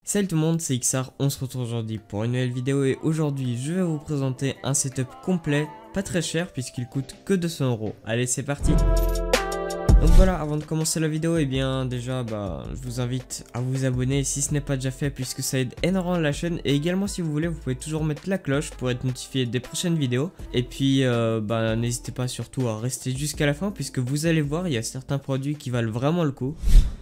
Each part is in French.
Salut tout le monde, c'est XR, on se retrouve aujourd'hui pour une nouvelle vidéo et aujourd'hui je vais vous présenter un setup complet, pas très cher puisqu'il coûte que 200 €. Allez c'est parti. Donc voilà, avant de commencer la vidéo, et bien déjà je vous invite à vous abonner si ce n'est pas déjà fait puisque ça aide énormément la chaîne, et également si vous voulez vous pouvez toujours mettre la cloche pour être notifié des prochaines vidéos, et puis n'hésitez pas surtout à rester jusqu'à la fin puisque vous allez voir il y a certains produits qui valent vraiment le coup.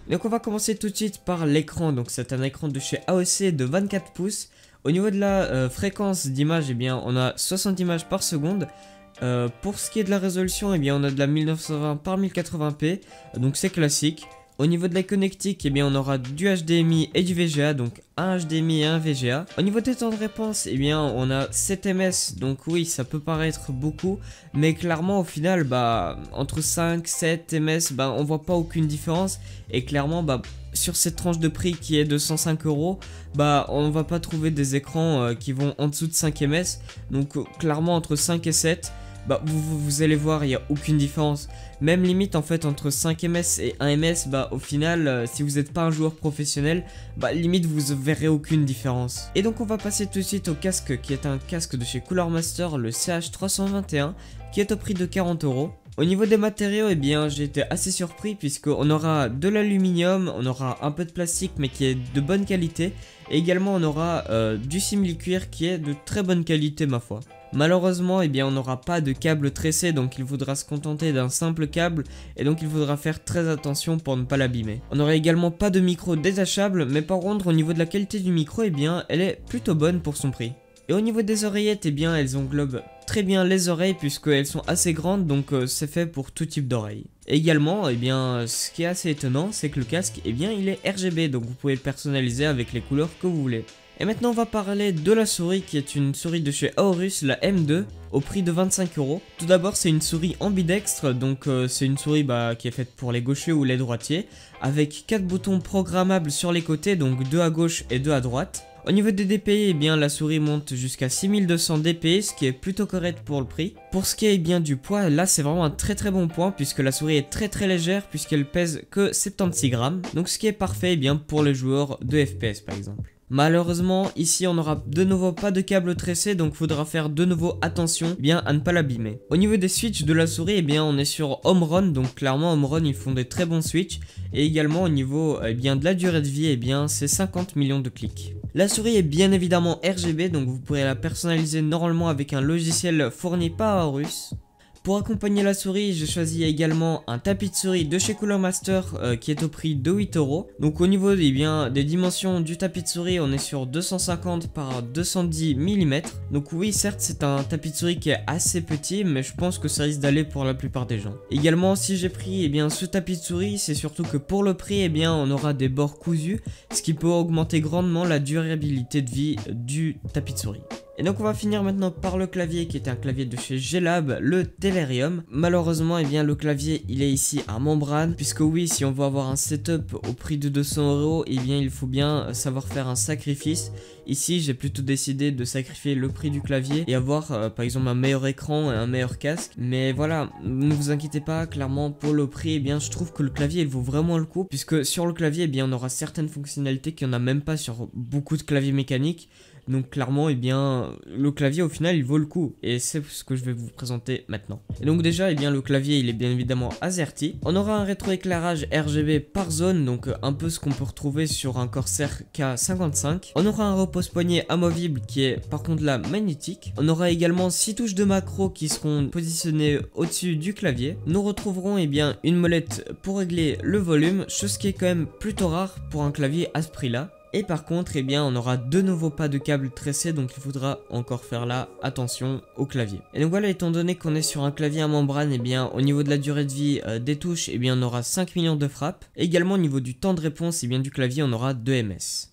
Donc on va commencer tout de suite par l'écran. Donc c'est un écran de chez AOC de 24 pouces. Au niveau de la fréquence d'image, eh bien on a 60 images par seconde. Pour ce qui est de la résolution, eh bien on a de la 1920 par 1080p, donc c'est classique. Au niveau de la connectique, eh bien on aura du HDMI et du VGA, donc un HDMI et un VGA. Au niveau des temps de réponse, eh bien on a 7 ms, donc oui ça peut paraître beaucoup, mais clairement au final entre 5 7 ms on voit pas aucune différence, et clairement sur cette tranche de prix qui est de 105 €, on va pas trouver des écrans qui vont en dessous de 5 ms, donc clairement entre 5 et 7. Vous allez voir, il n'y a aucune différence. Même limite en fait entre 5 ms et 1 ms, au final si vous n'êtes pas un joueur professionnel, limite vous verrez aucune différence. Et donc on va passer tout de suite au casque, qui est un casque de chez Cooler Master, le CH321, qui est au prix de 40 €. Au niveau des matériaux, eh bien j'ai été assez surpris puisqu'on aura de l'aluminium, on aura un peu de plastique mais qui est de bonne qualité, et également on aura du simili-cuir qui est de très bonne qualité ma foi. Malheureusement, eh bien on n'aura pas de câble tressé, donc il faudra se contenter d'un simple câble, et donc il faudra faire très attention pour ne pas l'abîmer. On n'aura également pas de micro détachable, mais par contre au niveau de la qualité du micro, eh bien elle est plutôt bonne pour son prix. Et au niveau des oreillettes, eh bien elles englobent très bien les oreilles puisqu'elles sont assez grandes, donc c'est fait pour tout type d'oreilles. Également, eh bien ce qui est assez étonnant, c'est que le casque, eh bien il est RGB, donc vous pouvez le personnaliser avec les couleurs que vous voulez. Et maintenant on va parler de la souris, qui est une souris de chez Aorus, la M2, au prix de 25 €. Tout d'abord c'est une souris ambidextre, donc c'est une souris qui est faite pour les gauchers ou les droitiers, avec 4 boutons programmables sur les côtés, donc 2 à gauche et 2 à droite. Au niveau des DPI, eh bien la souris monte jusqu'à 6200 DPI, ce qui est plutôt correct pour le prix. Pour ce qui est bien du poids, là c'est vraiment un très bon point puisque la souris est très légère puisqu'elle pèse que 76 grammes. Donc ce qui est parfait bien pour les joueurs de FPS par exemple. Malheureusement ici on n'aura de nouveau pas de câble tressé, donc faudra faire de nouveau attention à ne pas l'abîmer. Au niveau des switches de la souris, on est sur Home Run, donc clairement Home Run ils font des très bons switches, et également au niveau de la durée de vie, c'est 50 millions de clics. La souris est bien évidemment RGB, donc vous pourrez la personnaliser normalement avec un logiciel fourni par Aorus. Pour accompagner la souris, j'ai choisi également un tapis de souris de chez Cooler Master qui est au prix de 8 €. Donc au niveau des dimensions du tapis de souris, on est sur 250 par 210 mm. Donc oui, certes c'est un tapis de souris qui est assez petit, mais je pense que ça risque d'aller pour la plupart des gens. Également, si j'ai pris ce tapis de souris, c'est surtout que pour le prix, on aura des bords cousus, ce qui peut augmenter grandement la durabilité de vie du tapis de souris. Et donc on va finir maintenant par le clavier, qui est un clavier de chez G-Lab, le Telerium. Malheureusement le clavier il est ici en membrane, puisque oui, si on veut avoir un setup au prix de 200 €, il faut bien savoir faire un sacrifice. Ici j'ai plutôt décidé de sacrifier le prix du clavier et avoir par exemple un meilleur écran et un meilleur casque. Mais voilà, ne vous inquiétez pas, clairement pour le prix je trouve que le clavier il vaut vraiment le coup, puisque sur le clavier on aura certaines fonctionnalités qu'il n'y en a même pas sur beaucoup de claviers mécaniques. Donc clairement le clavier au final il vaut le coup, et c'est ce que je vais vous présenter maintenant. Et donc déjà le clavier il est bien évidemment AZERTY. On aura un rétroéclairage RGB par zone, donc un peu ce qu'on peut retrouver sur un Corsair K55. On aura un repose-poignet amovible qui est par contre là magnétique. On aura également 6 touches de macro qui seront positionnées au-dessus du clavier. Nous retrouverons une molette pour régler le volume, chose qui est quand même plutôt rare pour un clavier à ce prix là. Et par contre, on aura de nouveau pas de câble tressé, donc il faudra encore faire là attention au clavier. Et donc voilà, étant donné qu'on est sur un clavier à membrane, au niveau de la durée de vie des touches, on aura 5 millions de frappes. Et également au niveau du temps de réponse, du clavier, on aura 2 ms.